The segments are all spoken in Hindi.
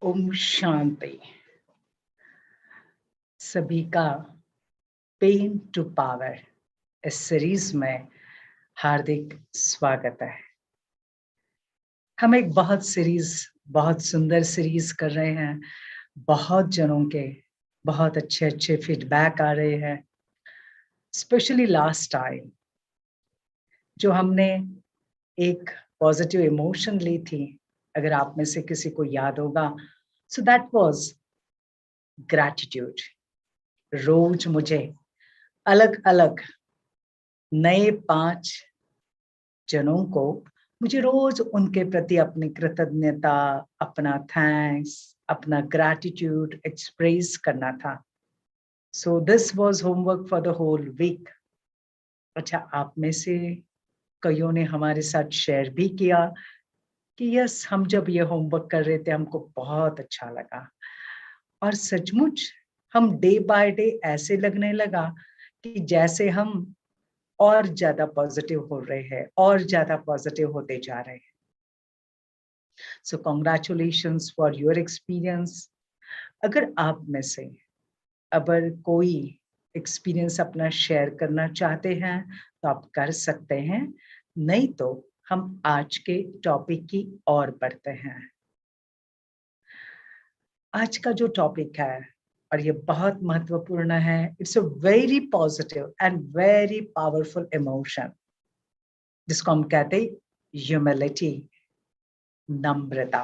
ओम शांति। सभी का पेन टू पावर इस सीरीज में हार्दिक स्वागत है। हम एक बहुत सुंदर सीरीज कर रहे हैं। बहुत जनों के बहुत अच्छे फीडबैक आ रहे हैं। स्पेशली लास्ट टाइम जो हमने एक पॉजिटिव इमोशन ली थी, अगर आप में से किसी को याद होगा, सो दैट वाज ग्रैटिट्यूड। रोज मुझे अलग अलग नए 5 जनों को मुझे रोज उनके प्रति अपनी कृतज्ञता, अपना थैंक्स, अपना ग्रैटिट्यूड एक्सप्रेस करना था। So this was homework for the whole week. अच्छा, आप में से कईयों ने हमारे साथ शेयर भी किया कि यस, हम जब ये होमवर्क कर रहे थे हमको बहुत अच्छा लगा। और सचमुच हम डे बाय डे ऐसे लगने लगा कि जैसे हम और ज्यादा पॉजिटिव हो रहे हैं और ज्यादा पॉजिटिव होते जा रहे हैं। सो कॉन्ग्रेचुलेशंस फॉर योर एक्सपीरियंस। अगर आप में से अगर कोई एक्सपीरियंस अपना शेयर करना चाहते हैं तो आप कर सकते हैं, नहीं तो हम आज के टॉपिक की ओर बढ़ते हैं। आज का जो टॉपिक है और ये बहुत महत्वपूर्ण है, it's a very positive and very powerful emotion, जिसको हम कहते हैं ह्यूमिलिटी, नम्रता।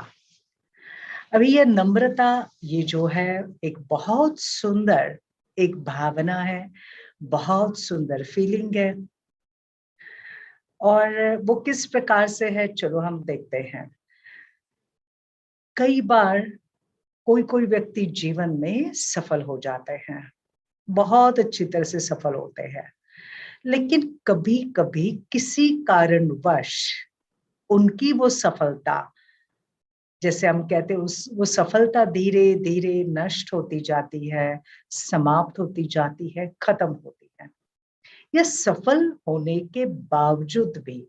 अभी ये नम्रता, ये जो है एक बहुत सुंदर एक भावना है, बहुत सुंदर फीलिंग है। और वो किस प्रकार से है, चलो हम देखते हैं। कई बार कोई कोई व्यक्ति जीवन में सफल हो जाते हैं, बहुत अच्छी तरह से सफल होते हैं, लेकिन कभी कभी किसी कारणवश उनकी वो सफलता, जैसे हम कहते हैं, वो सफलता धीरे धीरे नष्ट होती जाती है, समाप्त होती जाती है, खत्म होती है। या सफल होने के बावजूद भी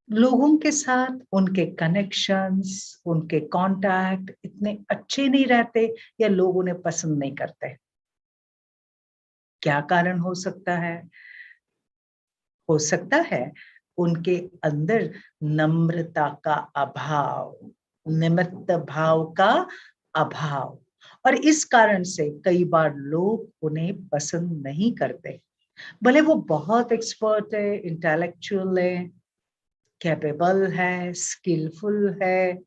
लोगों के साथ उनके कनेक्शंस, उनके कांटेक्ट इतने अच्छे नहीं रहते, या लोग उन्हें पसंद नहीं करते। क्या कारण हो सकता है? हो सकता है उनके अंदर नम्रता का अभाव, निमित्त भाव का अभाव। और इस कारण से कई बार लोग उन्हें पसंद नहीं करते, भले वो बहुत एक्सपर्ट है, इंटेलेक्चुअल है, कैपेबल है, स्किलफुल है,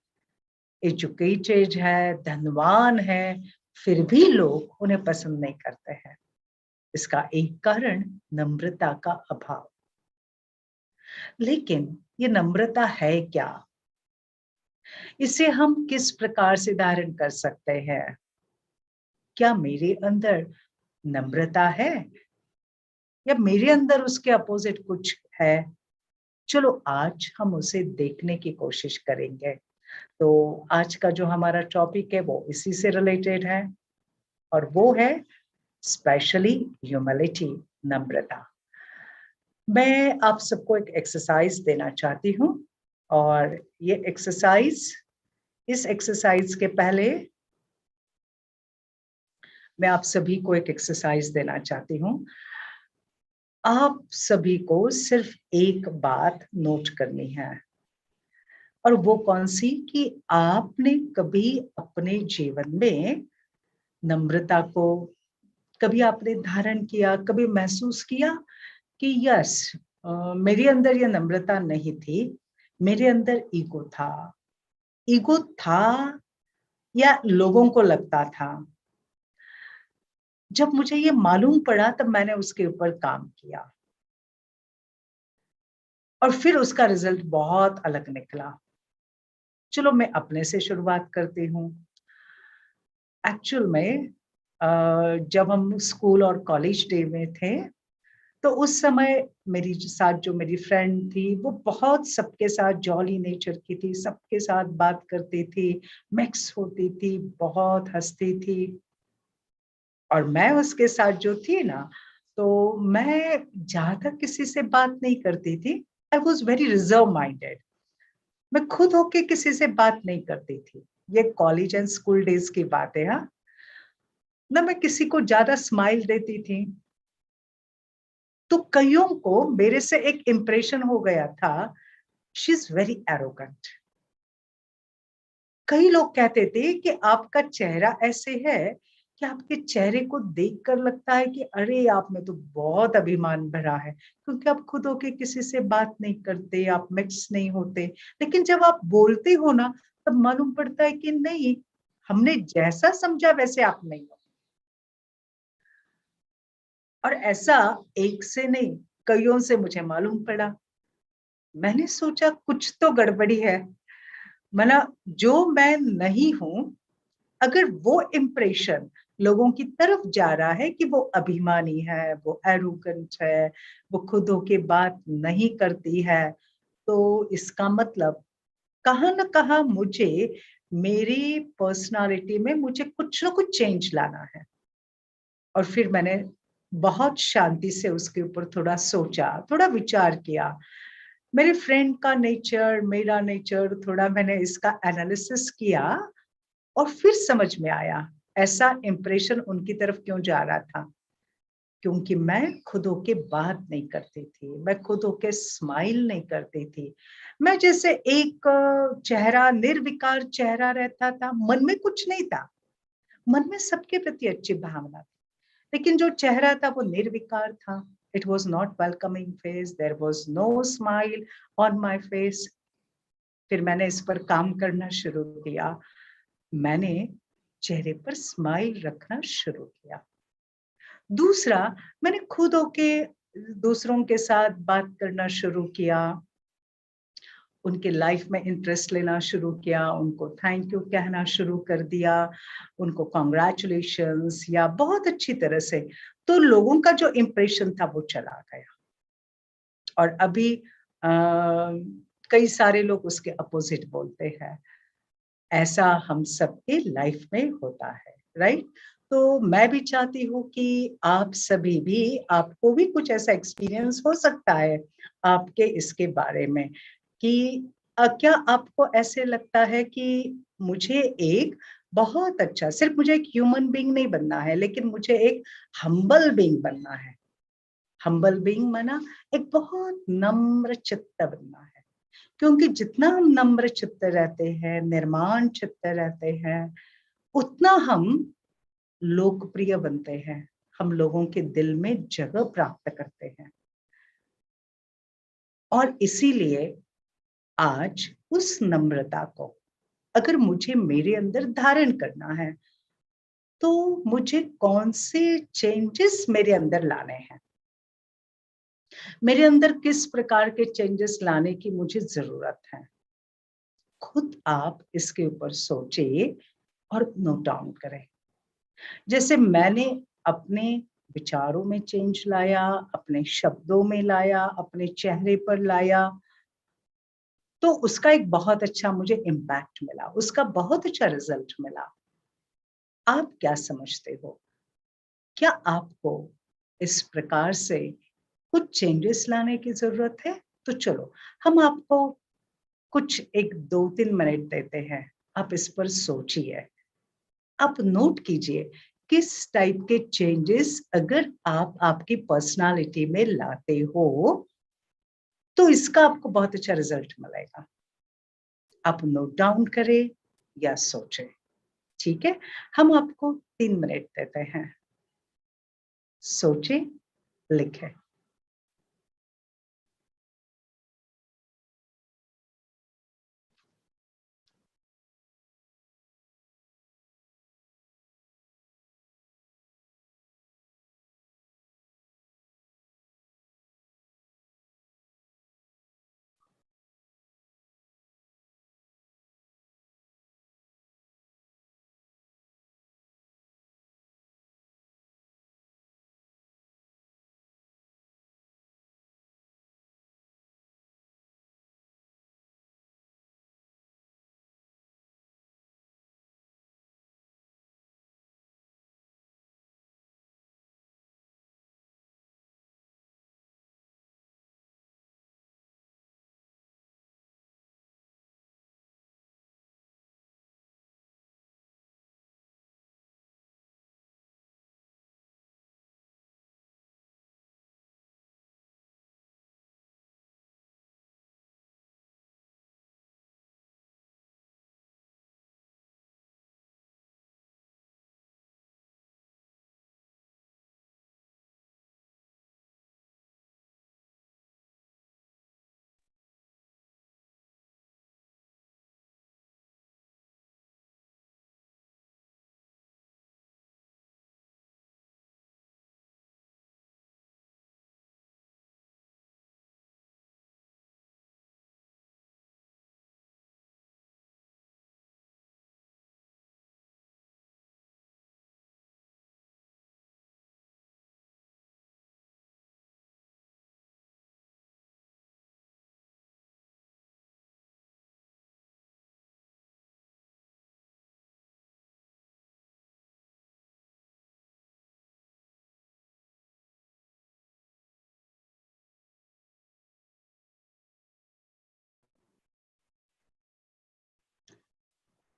एजुकेटेड है, धनवान है, फिर भी लोग उन्हें पसंद नहीं करते हैं। इसका एक कारण नम्रता का अभाव। लेकिन ये नम्रता है क्या? इसे हम किस प्रकार से धारण कर सकते हैं? क्या मेरे अंदर नम्रता है, या मेरे अंदर उसके अपोजिट कुछ है? चलो आज हम उसे देखने की कोशिश करेंगे। तो आज का जो हमारा टॉपिक है वो इसी से रिलेटेड है, और वो है स्पेशली ह्यूमिलिटी, नम्रता। मैं आप सबको एक एक्सरसाइज देना चाहती हूँ, और ये एक्सरसाइज, इस एक्सरसाइज के पहले मैं आप सभी को एक एक्सरसाइज देना चाहती हूँ। आप सभी को सिर्फ एक बात नोट करनी है, और वो कौन सी, कि आपने कभी अपने जीवन में नम्रता को कभी आपने धारण किया, कभी महसूस किया कि यस, मेरे अंदर ये नम्रता नहीं थी, मेरे अंदर ईगो था। ईगो था या लोगों को लगता था? जब मुझे ये मालूम पड़ा तब मैंने उसके ऊपर काम किया, और फिर उसका रिजल्ट बहुत अलग निकला। चलो मैं अपने से शुरुआत करती हूँ। एक्चुअल में जब हम स्कूल और कॉलेज डे में थे, तो उस समय मेरी साथ जो मेरी फ्रेंड थी, वो बहुत सबके साथ जॉली नेचर की थी, सबके साथ बात करती थी, मिक्स होती थी, बहुत हंसती थी। और मैं उसके साथ जो थी ना, तो मैं ज्यादा किसी से बात नहीं करती थी। I was very reserve minded. मैं खुद होके किसी से बात नहीं करती थी, ये कॉलेज एंड स्कूल डेज की बात है। हाँ, ना मैं किसी को ज्यादा स्माइल देती थी तो कईयों को मेरे से एक इंप्रेशन हो गया था, शी इज वेरी एरोगेंट। कई लोग कहते थे कि आपका चेहरा ऐसे है कि आपके चेहरे को देखकर लगता है कि अरे आप में तो बहुत अभिमान भरा है, क्योंकि आप खुद होके किसी से बात नहीं करते, आप मिक्स नहीं होते। लेकिन जब आप बोलते हो ना, तब मालूम पड़ता है कि नहीं, हमने जैसा समझा वैसे आप नहीं हो। और ऐसा एक से नहीं, कईयों से मुझे मालूम पड़ा। मैंने सोचा कुछ तो गड़बड़ी है। मतलब जो मैं नहीं हूं, अगर वो इम्प्रेशन लोगों की तरफ जा रहा है कि वो अभिमानी है, वो एरोगेंट है, वो खुद होके बात नहीं करती है, तो इसका मतलब कहाँ ना कहाँ मुझे, मेरी पर्सनालिटी में मुझे कुछ ना कुछ चेंज लाना है। और फिर मैंने बहुत शांति से उसके ऊपर थोड़ा सोचा, थोड़ा विचार किया। मेरे फ्रेंड का नेचर, मेरा नेचर, थोड़ा मैंने इसका एनालिसिस किया और फिर समझ में आया ऐसा इंप्रेशन उनकी तरफ क्यों जा रहा था। क्योंकि मैं खुद होके बात नहीं करती थी, मैं खुद होके स्माइल नहीं करती थी। मैं जैसे एक चेहरा, निर्विकार चेहरा रहता था, मन में कुछ नहीं था। मन में सबके प्रति अच्छी भावना थी, लेकिन जो चेहरा था वो निर्विकार था। It was not welcoming face, there was no smile on my face. फिर मैंने इस पर काम करना शुरू किया। मैंने चेहरे पर स्माइल रखना शुरू किया। दूसरा, मैंने खुद होके दूसरों के साथ बात करना शुरू किया, उनके लाइफ में इंटरेस्ट लेना शुरू किया, उनको थैंक यू कहना शुरू कर दिया, उनको कॉन्ग्रेचुलेशंस या बहुत अच्छी तरह से। तो लोगों का जो इंप्रेशन था वो चला गया। और अभी कई सारे लोग उसके अपोजिट बोलते हैं। ऐसा हम सबके लाइफ में होता है, राइट? तो मैं भी चाहती हूँ कि आप सभी भी, आपको भी कुछ ऐसा एक्सपीरियंस हो सकता है आपके इसके बारे में कि क्या आपको ऐसे लगता है कि मुझे एक बहुत अच्छा, सिर्फ मुझे एक ह्यूमन बीइंग नहीं बनना है, लेकिन मुझे एक हम्बल बीइंग बनना है। हम्बल बीइंग माना एक बहुत नम्र चित्त बनना है। क्योंकि जितना हम नम्र चित्त रहते हैं, निर्माण चित्त रहते हैं, उतना हम लोकप्रिय बनते हैं, हम लोगों के दिल में जगह प्राप्त करते हैं। और इसीलिए आज उस नम्रता को अगर मुझे मेरे अंदर धारण करना है, तो मुझे कौन से चेंजेस मेरे अंदर लाने हैं, मेरे अंदर किस प्रकार के चेंजेस लाने की मुझे जरूरत है। खुद आप इसके ऊपर सोचिए और नोट डाउन करें। जैसे मैंने अपने विचारों में चेंज लाया, अपने शब्दों में लाया, अपने चेहरे पर लाया, तो उसका एक बहुत अच्छा मुझे इम्पैक्ट मिला, उसका बहुत अच्छा रिजल्ट मिला। आप क्या समझते हो? क्या आपको इस प्रकार से कुछ चेंजेस लाने की जरूरत है? तो चलो, हम आपको कुछ एक 2-3 मिनट देते हैं। आप इस पर सोचिए, आप नोट कीजिए किस टाइप के चेंजेस अगर आप आपकी पर्सनालिटी में लाते हो, तो इसका आपको बहुत अच्छा रिजल्ट मिलेगा। आप नोट डाउन करें या सोचें। ठीक है, हम आपको 3 मिनट देते हैं। सोचें, लिखें।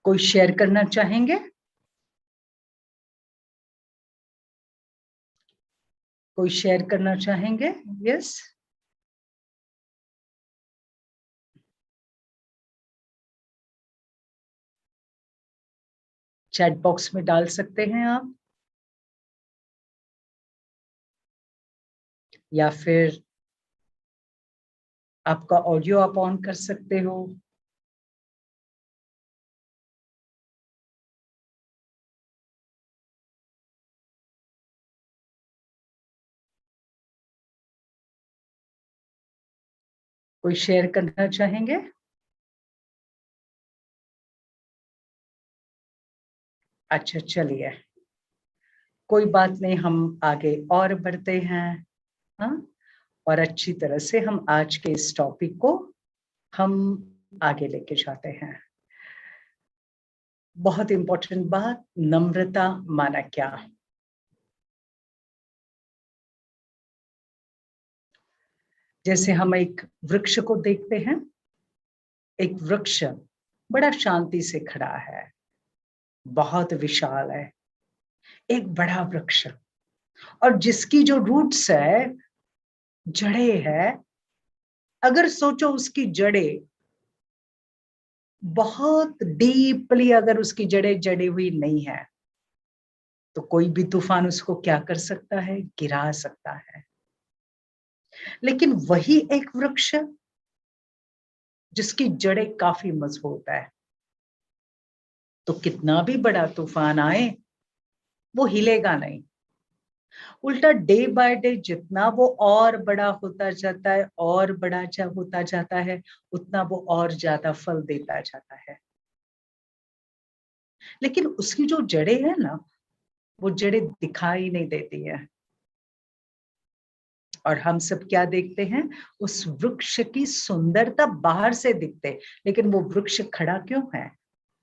कोई शेयर करना चाहेंगे? कोई शेयर करना चाहेंगे? यस। चैट बॉक्स में डाल सकते हैं आप, या फिर आपका ऑडियो आप ऑन कर सकते हो। कोई शेयर करना चाहेंगे? अच्छा, चलिए, कोई बात नहीं, हम आगे और बढ़ते हैं। हाँ, और अच्छी तरह से हम आज के इस टॉपिक को हम आगे लेके जाते हैं। बहुत इंपॉर्टेंट बात, नम्रता माना क्या? जैसे हम एक वृक्ष को देखते हैं, एक वृक्ष बड़ा शांति से खड़ा है, बहुत विशाल है, एक बड़ा वृक्ष, और जिसकी जो रूट्स है, जड़ें है, अगर सोचो उसकी जड़ें बहुत डीपली, अगर उसकी जड़ें जड़ी हुई नहीं है, तो कोई भी तूफान उसको क्या कर सकता है? गिरा सकता है। लेकिन वही एक वृक्ष जिसकी जड़ें काफी मजबूत है, तो कितना भी बड़ा तूफान आए वो हिलेगा नहीं। उल्टा डे बाय डे जितना वो और बड़ा होता जाता है, और बड़ा होता जाता है, उतना वो और ज्यादा फल देता जाता है। लेकिन उसकी जो जड़ें है ना, वो जड़ें दिखाई नहीं देती है, और हम सब क्या देखते हैं? उस वृक्ष की सुंदरता बाहर से दिखते, लेकिन वो वृक्ष खड़ा क्यों है?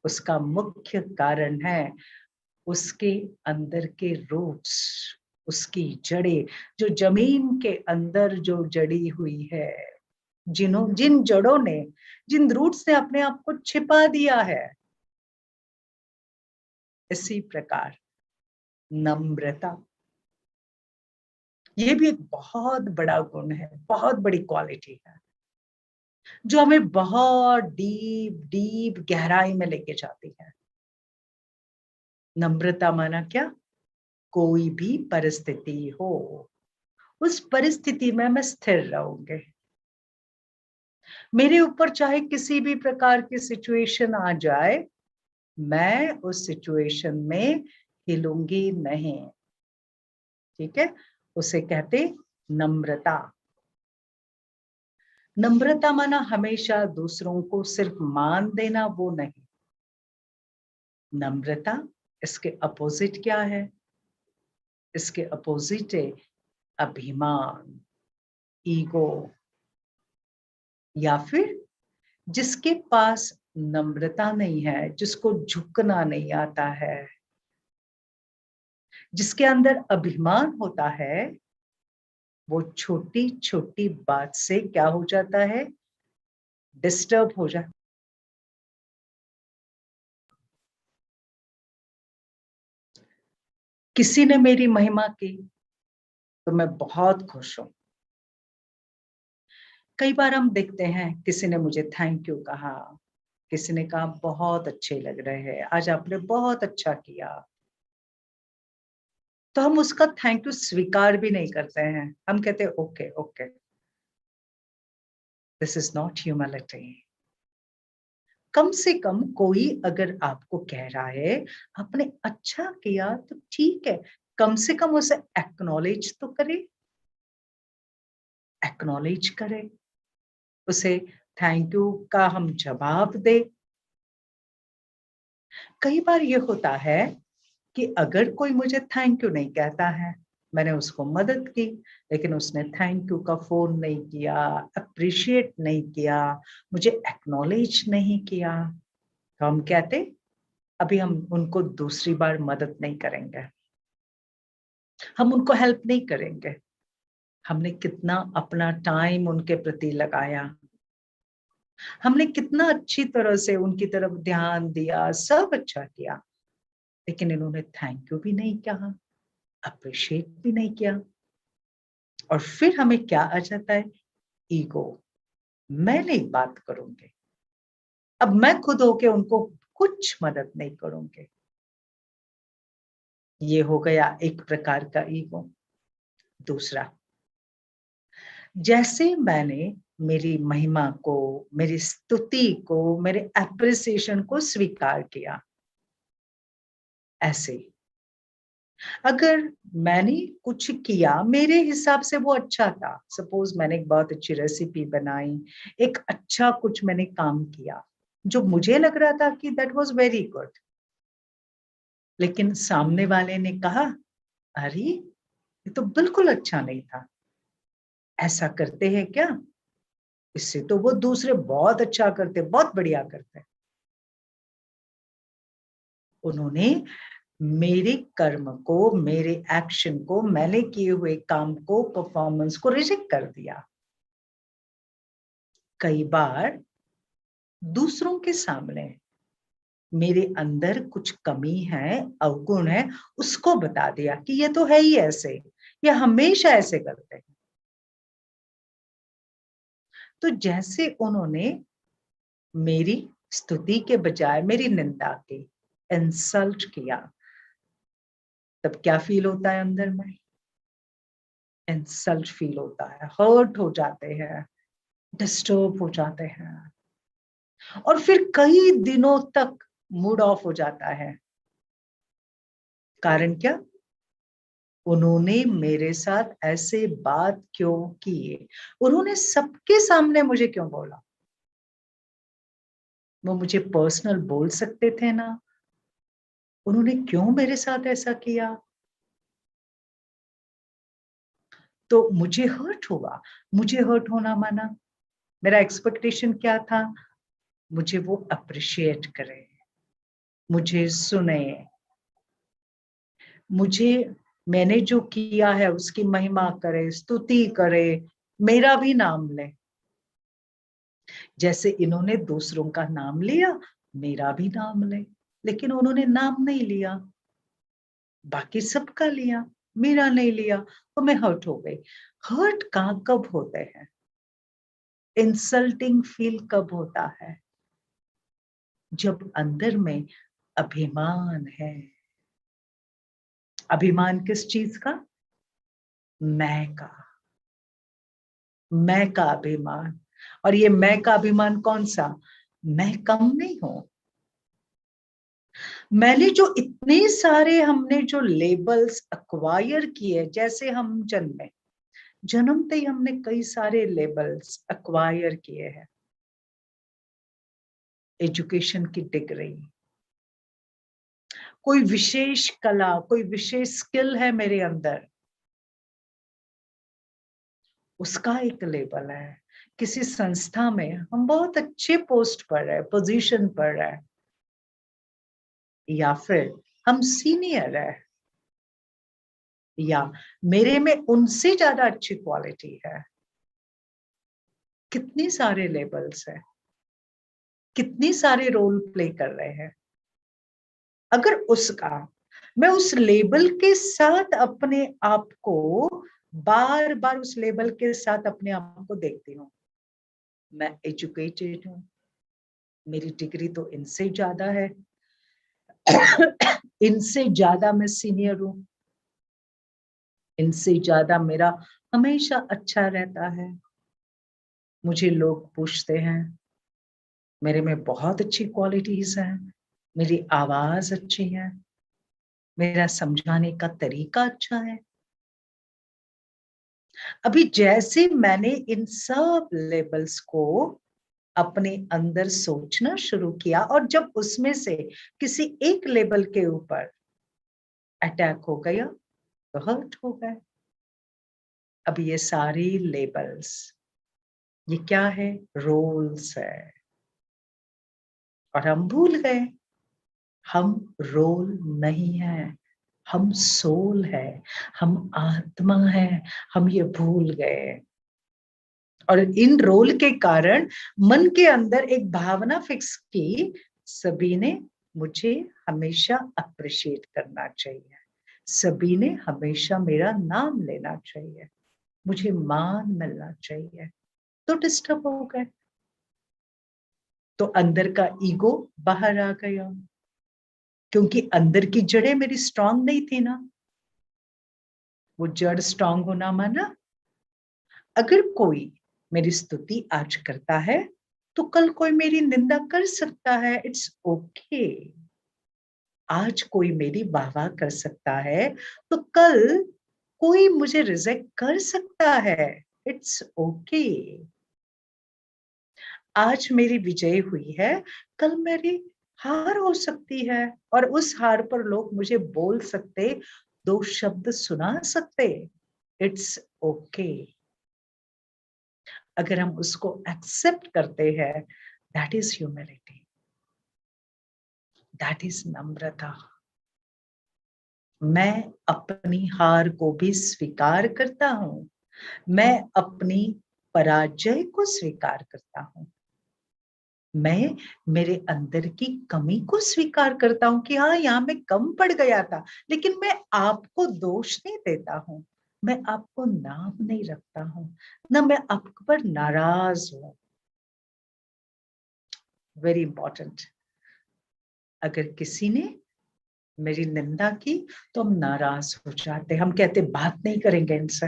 उसका मुख्य कारण है उसके अंदर के रूट्स, उसकी जड़ें, जो जमीन के अंदर जो जड़ी हुई है, जिन जड़ों ने, जिन रूट्स ने अपने आप को छिपा दिया है। इसी प्रकार नम्रता, ये भी एक बहुत बड़ा गुण है, बहुत बड़ी क्वालिटी है, जो हमें बहुत डीप डीप गहराई में लेके जाती है। नम्रता माना क्या? कोई भी परिस्थिति हो, उस परिस्थिति में मैं स्थिर रहूंगी। मेरे ऊपर चाहे किसी भी प्रकार की सिचुएशन आ जाए, मैं उस सिचुएशन में हिलूंगी नहीं। ठीक है, उसे कहते नम्रता। नम्रता माना हमेशा दूसरों को सिर्फ मान देना, वो नहीं। नम्रता, इसके अपोजिट क्या है? इसके अपोजिट है अभिमान, ईगो, या फिर जिसके पास नम्रता नहीं है, जिसको झुकना नहीं आता है, जिसके अंदर अभिमान होता है, वो छोटी छोटी बात से क्या हो जाता है? डिस्टर्ब हो जाता। किसी ने मेरी महिमा की तो मैं बहुत खुश हूं। कई बार हम देखते हैं, किसी ने मुझे थैंक यू कहा, किसी ने कहा बहुत अच्छे लग रहे हैं, आज आपने बहुत अच्छा किया, तो हम उसका थैंक यू स्वीकार भी नहीं करते हैं। हम कहते हैं okay okay, this is not humility. कम से कम कोई अगर आपको कह रहा है आपने अच्छा किया, तो ठीक है, कम से कम उसे एक्नॉलेज तो करे, एक्नॉलेज करे, उसे थैंक यू का हम जवाब दे। कई बार ये होता है कि अगर कोई मुझे थैंक यू नहीं कहता है, मैंने उसको मदद की, लेकिन उसने थैंक यू का फोन नहीं किया, अप्रिशिएट नहीं किया, मुझे एक्नॉलेज नहीं किया, तो हम कहते अभी हम उनको दूसरी बार मदद नहीं करेंगे, हम उनको हेल्प नहीं करेंगे। हमने कितना अपना टाइम उनके प्रति लगाया, हमने कितना अच्छी तरह से उनकी तरफ ध्यान दिया, सब अच्छा किया, लेकिन इन्होंने थैंक यू भी नहीं कहा, अप्रिशिएट भी नहीं किया। और फिर हमें क्या आ जाता है? ईगो। मैं नहीं बात करूंगी, अब मैं खुद होके उनको कुछ मदद नहीं करूंगी। ये हो गया एक प्रकार का ईगो। दूसरा, जैसे मैंने मेरी महिमा को, मेरी स्तुति को, मेरे एप्रिसिएशन को स्वीकार किया, ऐसे अगर मैंने कुछ किया मेरे हिसाब से वो अच्छा था, सपोज मैंने एक बहुत अच्छी रेसिपी बनाई, एक अच्छा कुछ मैंने काम किया जो मुझे लग रहा था कि दैट वाज वेरी गुड, लेकिन सामने वाले ने कहा अरे ये तो बिल्कुल अच्छा नहीं था, ऐसा करते हैं क्या, इससे तो वो दूसरे बहुत अच्छा करते, बहुत बढ़िया करते। उन्होंने मेरे कर्म को, मेरे एक्शन को, मैंने किए हुए काम को, परफॉर्मेंस को रिजेक्ट कर दिया। कई बार दूसरों के सामने मेरे अंदर कुछ कमी है, अवगुण है, उसको बता दिया कि ये तो है ही ऐसे, ये हमेशा ऐसे करते हैं। तो जैसे उन्होंने मेरी स्तुति के बजाय मेरी निंदा की, इंसल्ट किया, तब क्या फील होता है अंदर में? इंसल्ट फील होता है, हर्ट हो जाते हैं, डिस्टर्ब हो जाते हैं, और फिर कई दिनों तक मूड ऑफ हो जाता है। कारण क्या? उन्होंने मेरे साथ ऐसे बात क्यों की? उन्होंने सबके सामने मुझे क्यों बोला? वो मुझे पर्सनल बोल सकते थे ना, उन्होंने क्यों मेरे साथ ऐसा किया? तो मुझे हर्ट हुआ। मुझे हर्ट होना माना, मेरा एक्सपेक्टेशन क्या था? मुझे वो अप्रिशिएट करे, मुझे सुने, मुझे मैंने जो किया है उसकी महिमा करे, स्तुति करे, मेरा भी नाम ले। जैसे इन्होंने दूसरों का नाम लिया, मेरा भी नाम ले, लेकिन उन्होंने नाम नहीं लिया, बाकी सबका लिया, मेरा नहीं लिया, तो मैं हर्ट हो गई। हर्ट कहाँ कब होते हैं? इंसल्टिंग फील कब होता है? जब अंदर में अभिमान है। अभिमान किस चीज का? मैं का। मैं का अभिमान। और ये मैं का अभिमान कौन सा? मैं कम नहीं हूं। मैंने जो इतने सारे, हमने जो लेबल्स अक्वायर किए, जैसे हम जन्मे, जन्मते ही हमने कई सारे लेबल्स अक्वायर किए हैं। एजुकेशन की डिग्री, कोई विशेष कला, कोई विशेष स्किल है मेरे अंदर, उसका एक लेबल है। किसी संस्था में हम बहुत अच्छे पोस्ट पर है, पोजीशन पर है, या फिर हम सीनियर है, या मेरे में उनसे ज्यादा अच्छी क्वालिटी है। कितने सारे लेबल्स हैं, कितने सारे रोल प्ले कर रहे हैं। अगर उसका, मैं उस लेबल के साथ अपने आप को, बार बार उस लेबल के साथ अपने आप को देखती हूँ, मैं एजुकेटेड हूँ, मेरी डिग्री तो इनसे ज्यादा है, इनसे ज्यादा मैं सीनियर हूँ, इनसे ज्यादा मेरा हमेशा अच्छा रहता है, मुझे लोग पूछते हैं, मेरे में बहुत अच्छी क्वालिटीज हैं, मेरी आवाज अच्छी है, मेरा समझाने का तरीका अच्छा है। अभी जैसे मैंने इन सब लेबल्स को अपने अंदर सोचना शुरू किया, और जब उसमें से किसी एक लेबल के ऊपर अटैक हो गया तो हर्ट हो गए। अब ये सारी लेबल्स, ये क्या है? रोल्स है। और हम भूल गए, हम रोल नहीं है, हम सोल है, हम आत्मा है, हम ये भूल गए। और इन रोल के कारण मन के अंदर एक भावना फिक्स की, सभी ने मुझे हमेशा अप्रिशिएट करना चाहिए, सभी ने हमेशा मेरा नाम लेना चाहिए, मुझे मान मिलना चाहिए। तो डिस्टर्ब हो गए, तो अंदर का ईगो बाहर आ गया, क्योंकि अंदर की जड़ें मेरी स्ट्रांग नहीं थी ना। वो जड़ स्ट्रांग होना माना, अगर कोई मेरी स्तुति आज करता है तो कल कोई मेरी निंदा कर सकता है, इट्स ओके। आज कोई मेरी वाहवाह कर सकता है तो कल कोई मुझे रिजेक्ट कर सकता है, इट्स ओके। आज मेरी विजय हुई है, कल मेरी हार हो सकती है, और उस हार पर लोग मुझे बोल सकते, दो शब्द सुना सकते, इट्स ओके। अगर हम उसको एक्सेप्ट करते हैं, that is humility, that is नम्रता। मैं अपनी हार को भी स्वीकार करता हूं, मैं अपनी पराजय को स्वीकार करता हूं, मैं मेरे अंदर की कमी को स्वीकार करता हूं कि हाँ, यहां मैं कम पड़ गया था, लेकिन मैं आपको दोष नहीं देता हूं, मैं आपको नाम नहीं रखता हूं, ना मैं आप पर नाराज हूं। Very important. अगर किसी ने मेरी निंदा की तो हम नाराज हो जाते, हम कहते बात नहीं करेंगे इनसे।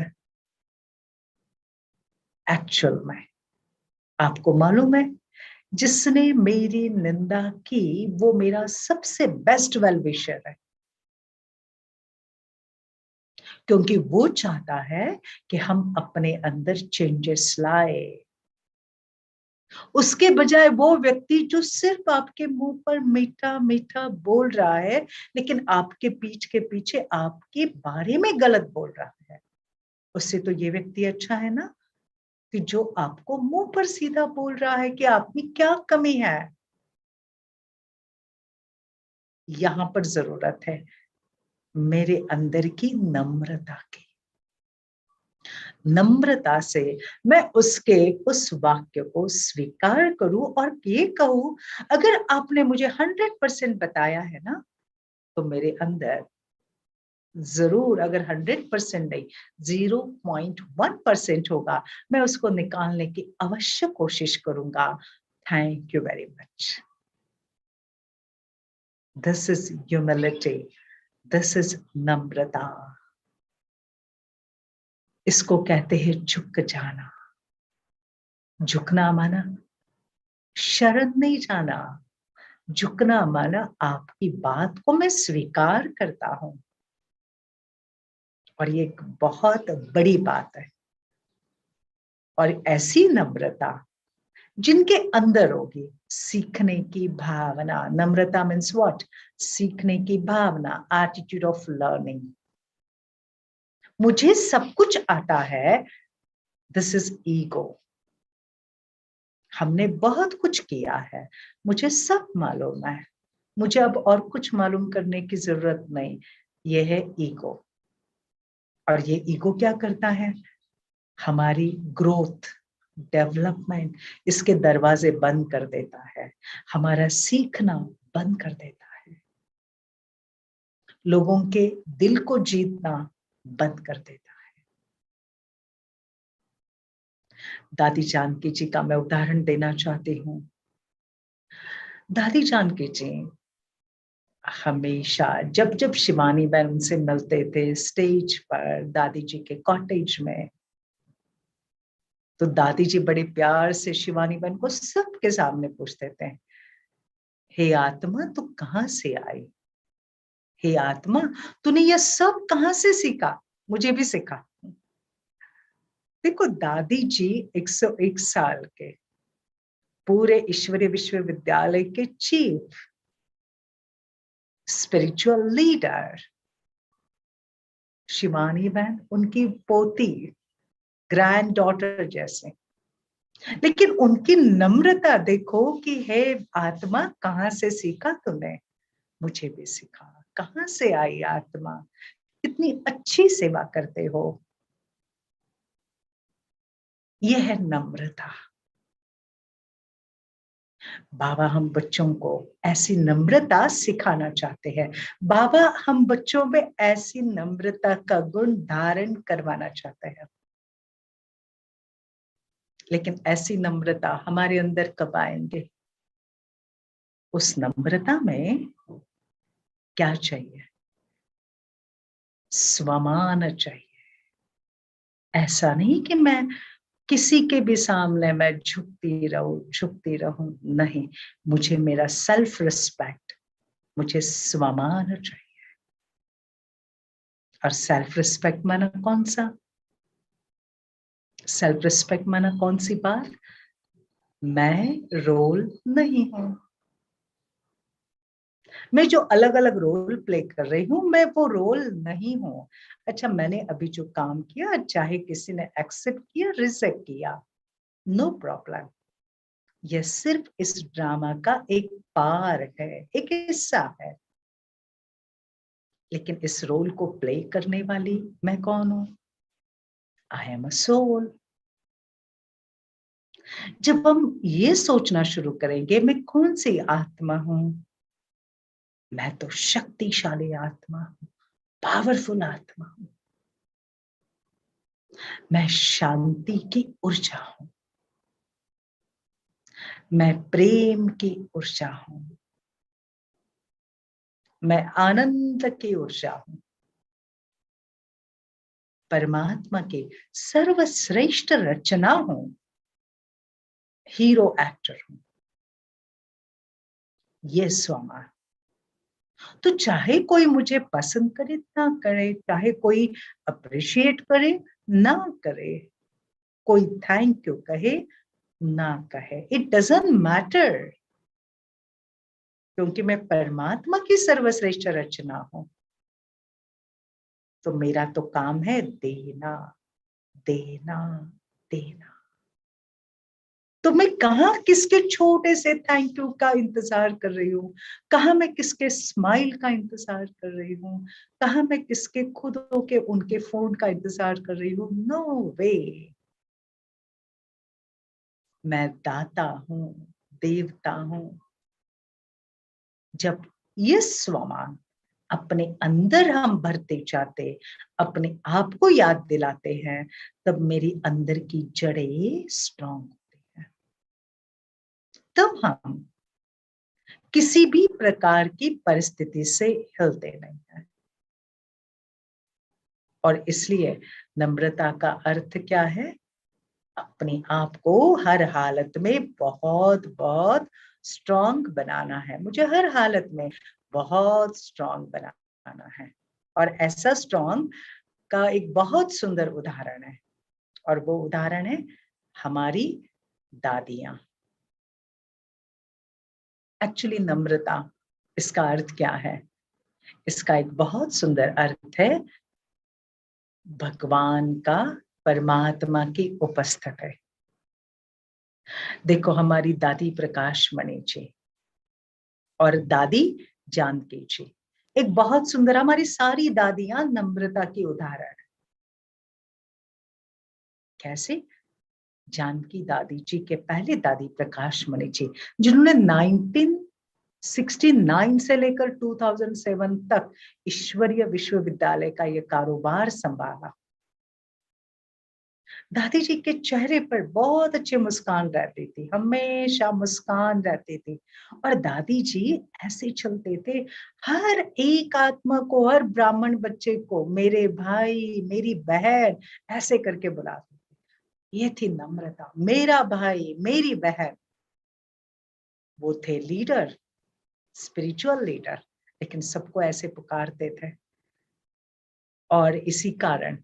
एक्चुअल में आपको मालूम है, जिसने मेरी निंदा की वो मेरा सबसे बेस्ट वेल विशर है, क्योंकि वो चाहता है कि हम अपने अंदर चेंजेस लाए। उसके बजाय वो व्यक्ति जो सिर्फ आपके मुंह पर मीठा मीठा बोल रहा है, लेकिन आपके पीठ के पीछे आपके बारे में गलत बोल रहा है, उससे तो ये व्यक्ति अच्छा है ना, कि जो आपको मुंह पर सीधा बोल रहा है कि आप में क्या कमी है। यहां पर जरूरत है मेरे अंदर की नम्रता की। नम्रता से मैं उसके उस वाक्य को स्वीकार करूं और ये कहूं, अगर आपने मुझे 100% बताया है ना, तो मेरे अंदर जरूर, अगर 100% नहीं, 0.1% होगा, मैं उसको निकालने की अवश्य कोशिश करूंगा। Thank you very much. This is humility, this is नम्रता। इसको कहते हैं झुक जाना। झुकना माना शरण नहीं जाना, झुकना माना आपकी बात को मैं स्वीकार करता हूं। और ये एक बहुत बड़ी बात है, और ऐसी नम्रता जिनके अंदर होगी सीखने की भावना। नम्रता मीन्स व्हाट? सीखने की भावना, एटीट्यूड ऑफ लर्निंग। मुझे सब कुछ आता है, दिस इज ईगो। हमने बहुत कुछ किया है, मुझे सब मालूम है, मुझे अब और कुछ मालूम करने की जरूरत नहीं, यह है ईगो। और ये ईगो क्या करता है? हमारी ग्रोथ, डेवलपमेंट, इसके दरवाजे बंद कर देता है, हमारा सीखना बंद कर देता है, लोगों के दिल को जीतना बंद कर देता है। दादी जानकी जी का मैं उदाहरण देना चाहती हूँ। दादी जानकी जी हमेशा जब जब शिवानी बहन उनसे मिलते थे स्टेज पर, दादी जी के कॉटेज में, तो दादी जी बड़े प्यार से शिवानी बहन को सबके सामने पूछते थे, हे आत्मा तू कहां से आई, हे आत्मा तूने यह सब कहां से सीखा, मुझे भी सिखा। देखो दादी जी 101 साल के, पूरे ईश्वरीय विश्वविद्यालय के चीफ, स्पिरिचुअल लीडर, शिवानी बहन उनकी पोती, ग्रैंड डॉटर जैसे। लेकिन उनकी नम्रता देखो कि हे आत्मा कहां से सीखा तूने, मुझे भी सिखा। कहां से आई आत्मा, कितनी अच्छी सेवा करते हो। यह है नम्रता। बाबा हम बच्चों को ऐसी नम्रता सिखाना चाहते हैं। बाबा हम बच्चों में ऐसी नम्रता का गुण धारण करवाना चाहते हैं। लेकिन ऐसी नम्रता हमारे अंदर कब आएंगे? उस नम्रता में क्या चाहिए? स्वमान चाहिए। ऐसा नहीं कि मैं किसी के भी सामने मैं झुकती रहूं, नहीं। मुझे मेरा सेल्फ रिस्पेक्ट, मुझे स्वमान चाहिए। और सेल्फ रिस्पेक्ट माना कौन सा? सेल्फ रिस्पेक्ट माना कौन सी बात? मैं रोल नहीं हूं। मैं जो अलग अलग रोल प्ले कर रही हूं, मैं वो रोल नहीं हूं। अच्छा, मैंने अभी जो काम किया, चाहे किसी ने एक्सेप्ट किया, रिजेक्ट किया, नो प्रॉब्लम। यह सिर्फ इस ड्रामा का एक पार्ट है, एक हिस्सा है। लेकिन इस रोल को प्ले करने वाली मैं कौन हूं? I am a soul. जब हम ये सोचना शुरू करेंगे मैं कौन सी आत्मा हूं, मैं तो शक्तिशाली आत्मा हूं, पावरफुल आत्मा हूं, मैं शांति की ऊर्जा हूं, मैं प्रेम की ऊर्जा हूं, मैं आनंद की ऊर्जा हूं, परमात्मा की सर्वश्रेष्ठ रचना हूं, हीरो एक्टर हूं। ये स्वमान। तो चाहे कोई मुझे पसंद करे ना करे, चाहे कोई अप्रिशिएट करे ना करे, कोई थैंक यू कहे ना कहे, इट डजंट मैटर, क्योंकि मैं परमात्मा की सर्वश्रेष्ठ रचना हूं। तो मेरा तो काम है देना, देना, देना। तो मैं कहाँ किसके छोटे से थैंक यू का इंतजार कर रही हूँ, कहाँ मैं किसके स्माइल का इंतजार कर रही हूँ, कहाँ मैं किसके खुद के उनके फोन का इंतजार कर रही हूँ? नो वे। मैं दाता हूँ, देवता हूँ। जब ये स्वमान अपने अंदर हम भरते जाते, अपने आप को याद दिलाते हैं, तब मेरी अंदर की जड़ें स्ट्रॉन्ग होती हैं। तब हम किसी भी प्रकार की परिस्थिति से हिलते नहीं हैं। और इसलिए नम्रता का अर्थ क्या है? अपने आप को हर हालत में बहुत बहुत स्ट्रॉन्ग बनाना है। मुझे हर हालत में बहुत स्ट्रॉन्ग बनाना है। और ऐसा स्ट्रॉन्ग का एक बहुत सुंदर उदाहरण है, और वो उदाहरण है हमारी दादियां। एक्चुअली नम्रता, इसका अर्थ क्या है? इसका एक बहुत सुंदर अर्थ है भगवान का, परमात्मा की उपस्थिति। देखो, हमारी दादी प्रकाश मणि जी और दादी जानकी जी, एक बहुत सुंदर, हमारी सारी दादियां नम्रता की उदाहरण है। कैसे? जानकी दादी जी के पहले दादी प्रकाश मणि जी, जिन्होंने 1969 से लेकर 2007 तक ईश्वरीय विश्वविद्यालय का ये कारोबार संभाला। दादी जी के चेहरे पर बहुत अच्छी मुस्कान रहती थी, हमेशा मुस्कान रहती थी। और दादी जी ऐसे चलते थे, हर एक आत्मा को, हर ब्राह्मण बच्चे को मेरे भाई, मेरी बहन ऐसे करके बुलाते थे। ये थी नम्रता, मेरा भाई, मेरी बहन। वो थे लीडर, स्पिरिचुअल लीडर, लेकिन सबको ऐसे पुकारते थे। और इसी कारण,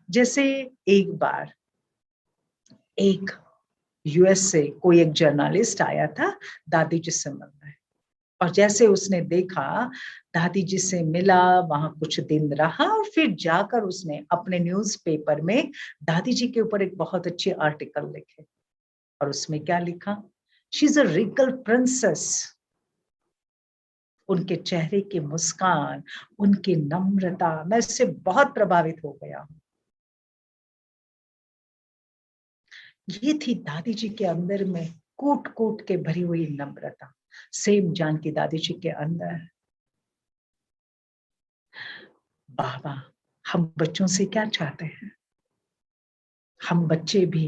जैसे एक बार एक यूएस से कोई एक जर्नलिस्ट आया था दादी जी से मिलने, और जैसे उसने देखा, दादी जी से मिला, वहां कुछ दिन रहा, और फिर जाकर उसने अपने न्यूज़पेपर में दादी जी के ऊपर एक बहुत अच्छे आर्टिकल लिखे। और उसमें क्या लिखा? She is a Regal princess. उनके चेहरे की मुस्कान, उनकी नम्रता, मैं इससे बहुत प्रभावित हो गया हूं। ये थी दादी जी के अंदर में कूट कूट के भरी हुई नम्रता। सेम जानकी दादी जी के अंदर। बाबा हम बच्चों से क्या चाहते हैं? हम बच्चे भी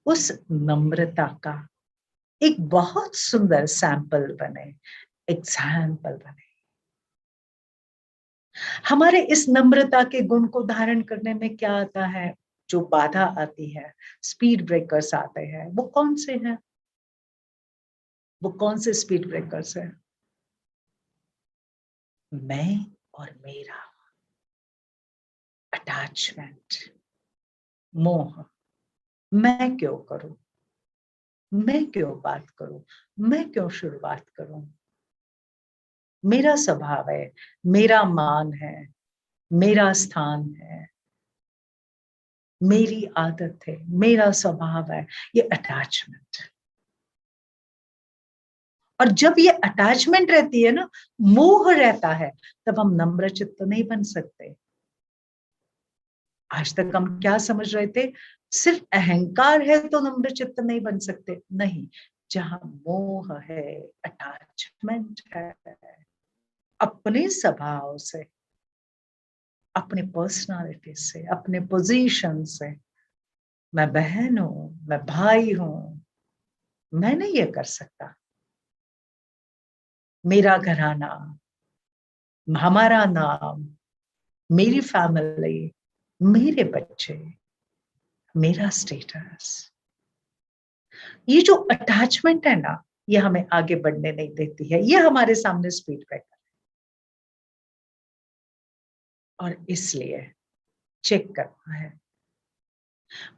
उस नम्रता का एक बहुत सुंदर सैंपल बने, एग्जाम्पल बने। हमारे इस नम्रता के गुण को धारण करने में क्या आता है? जो बाधा आती है, स्पीड ब्रेकर्स आते हैं, वो कौन से हैं? वो कौन से स्पीड ब्रेकर्स हैं? मैं और मेरा, अटैचमेंट, मोह। मैं क्यों करूं? मैं क्यों बात करूं? मैं क्यों शुरुआत करूं? मेरा स्वभाव है, मेरा मान है, मेरा स्थान है, मेरी आदत है, मेरा स्वभाव है, ये अटैचमेंट। और जब ये अटैचमेंट रहती है ना, मोह रहता है, तब हम नम्र चित्त नहीं बन सकते। आज तक हम क्या समझ रहे थे? सिर्फ अहंकार है तो नम्र चित्त नहीं बन सकते। नहीं, जहां मोह है, अटैचमेंट है, अपने स्वभाव से, अपने पर्सनालिटी से, अपने पोजीशन से, मैं बहन हूं, मैं भाई हूं, मैं नहीं ये कर सकता। मेरा घराना, हमारा नाम, मेरी फैमिली, मेरे बच्चे, मेरा स्टेटस, ये जो अटैचमेंट है ना, ये हमें आगे बढ़ने नहीं देती है। ये हमारे सामने स्पीड ब्रेकर। और इसलिए चेक करना है।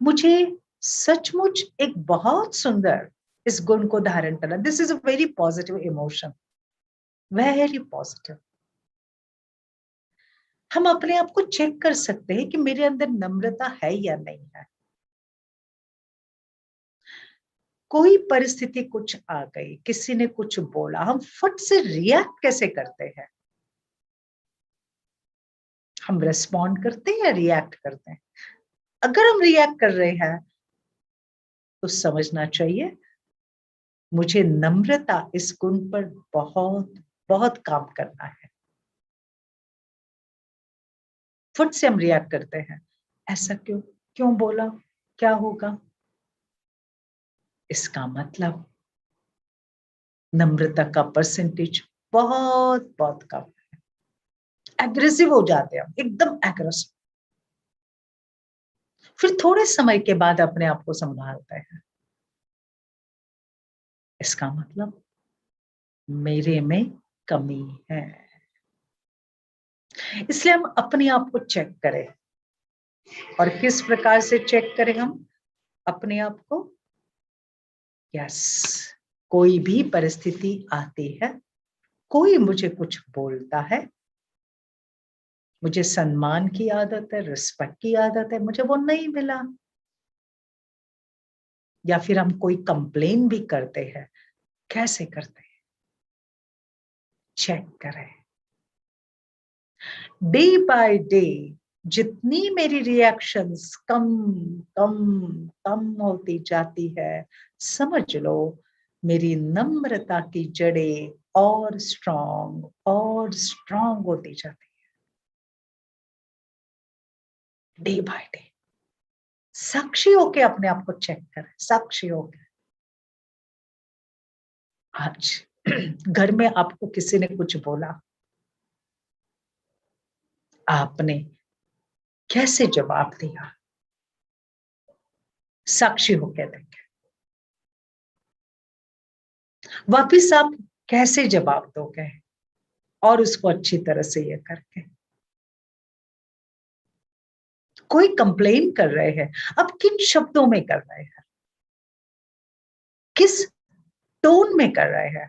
मुझे सचमुच एक बहुत सुंदर इस गुण को धारण करना। This is a very positive emotion, very positive. हम अपने आप को चेक कर सकते हैं कि मेरे अंदर नम्रता है या नहीं है। कोई परिस्थिति कुछ आ गई, किसी ने कुछ बोला, हम फट से रिएक्ट कैसे करते हैं? हम रेस्पॉन्ड करते हैं या रिएक्ट करते हैं? अगर हम रिएक्ट कर रहे हैं तो समझना चाहिए मुझे नम्रता इस गुण पर बहुत बहुत काम करना है। फट से हम रिएक्ट करते हैं, ऐसा क्यों, क्यों बोला, क्या होगा? इसका मतलब नम्रता का परसेंटेज बहुत बहुत कम। एग्रेसिव हो जाते हैं हम, एकदम एग्रेसिव। फिर थोड़े समय के बाद अपने आप को संभालते हैं। इसका मतलब मेरे में कमी है। इसलिए हम अपने आप को चेक करें। और किस प्रकार से चेक करें हम अपने आप को? यस, कोई भी परिस्थिति आती है, कोई मुझे कुछ बोलता है, मुझे सम्मान की आदत है, रिस्पेक्ट की आदत है, मुझे वो नहीं मिला, या फिर हम कोई कंप्लेन भी करते हैं। कैसे करते हैं? चेक करें। डे बाय डे जितनी मेरी रिएक्शंस कम कम कम होती जाती है, समझ लो मेरी नम्रता की जड़ें और स्ट्रॉन्ग होती जाती है। डे बाय डे साक्षी होके अपने आप को चेक करें, साक्षी होके। आज घर में आपको किसी ने कुछ बोला, आपने कैसे जवाब दिया? साक्षी होके देखें। वापिस आप कैसे जवाब दोगे? और उसको अच्छी तरह से ये करके। कोई कंप्लेन कर रहे हैं, अब किन शब्दों में कर रहे हैं, किस टोन में कर रहे हैं?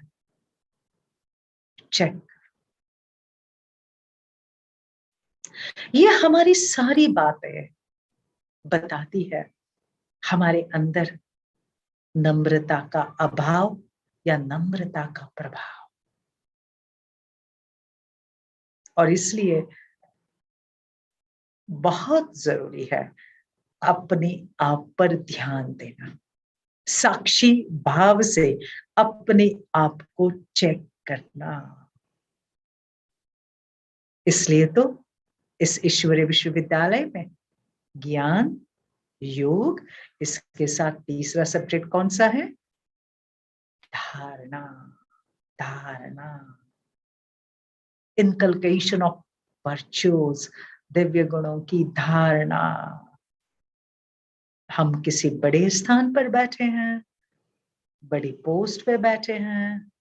चेक। ये हमारी सारी बातें बताती है हमारे अंदर नम्रता का अभाव या नम्रता का प्रभाव। और इसलिए बहुत जरूरी है अपने आप पर ध्यान देना, साक्षी भाव से अपने आप को चेक करना। इसलिए तो इस ईश्वरीय विश्वविद्यालय में ज्ञान, योग, इसके साथ तीसरा सब्जेक्ट कौन सा है? धारणा। धारणा, इनकलकेशन ऑफ वर्च्यूज, दिव्य गुणों की धारणा। हम किसी बड़े स्थान पर बैठे हैं, बड़ी पोस्ट पे बैठे हैं,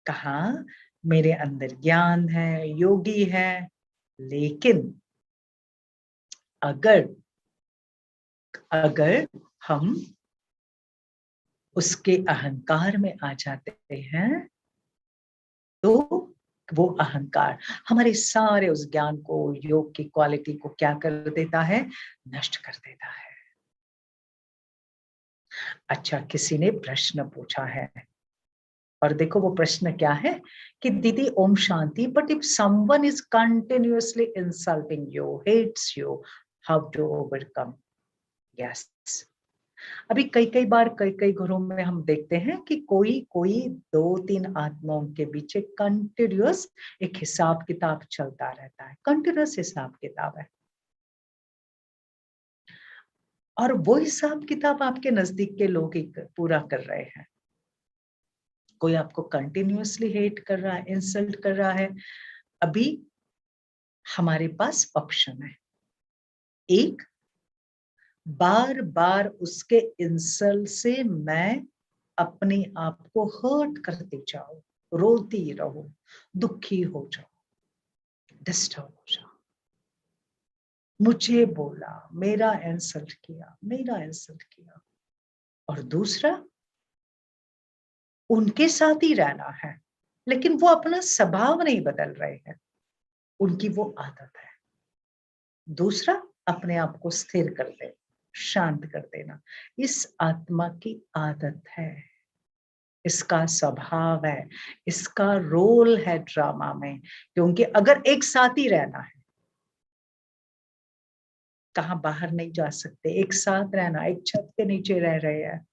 कहा मेरे अंदर ज्ञान है, योगी है, लेकिन अगर हम उसके अहंकार में आ जाते हैं तो वो अहंकार हमारे सारे उस ज्ञान को, योग की क्वालिटी को क्या कर देता है? नष्ट कर देता है। अच्छा, किसी ने प्रश्न पूछा है और देखो वो प्रश्न क्या है कि दीदी ओम शांति, but if someone is continuously insulting you, hates you, how to overcome? Yes, अभी कई कई बार कई कई घरों में हम देखते हैं कि कोई कोई दो तीन आत्माओं के बीच कंटिन्यूअस एक हिसाब किताब चलता रहता है, कंटिन्यूअस हिसाब किताब है। और वो हिसाब किताब आपके नजदीक के लोग ही पूरा कर रहे हैं। कोई आपको कंटिन्यूअसली हेट कर रहा है, इंसल्ट कर रहा है। अभी हमारे पास ऑप्शन है, एक, बार बार उसके इंसल्ट से मैं अपने आप को हर्ट करते जाओ, रोती रहो, दुखी हो जाओ, डिस्टर्ब हो जाओ, मुझे बोला, मेरा इंसल्ट किया, मेरा इंसल्ट किया। और दूसरा, उनके साथ ही रहना है, लेकिन वो अपना स्वभाव नहीं बदल रहे हैं, उनकी वो आदत है। दूसरा, अपने आप को स्थिर कर दे, शांत कर देना, इस आत्मा की आदत है, इसका स्वभाव है, इसका रोल है ड्रामा में। क्योंकि अगर एक साथ ही रहना है, कहाँ बाहर नहीं जा सकते, एक साथ रहना, एक छत के नीचे रह रहे हैं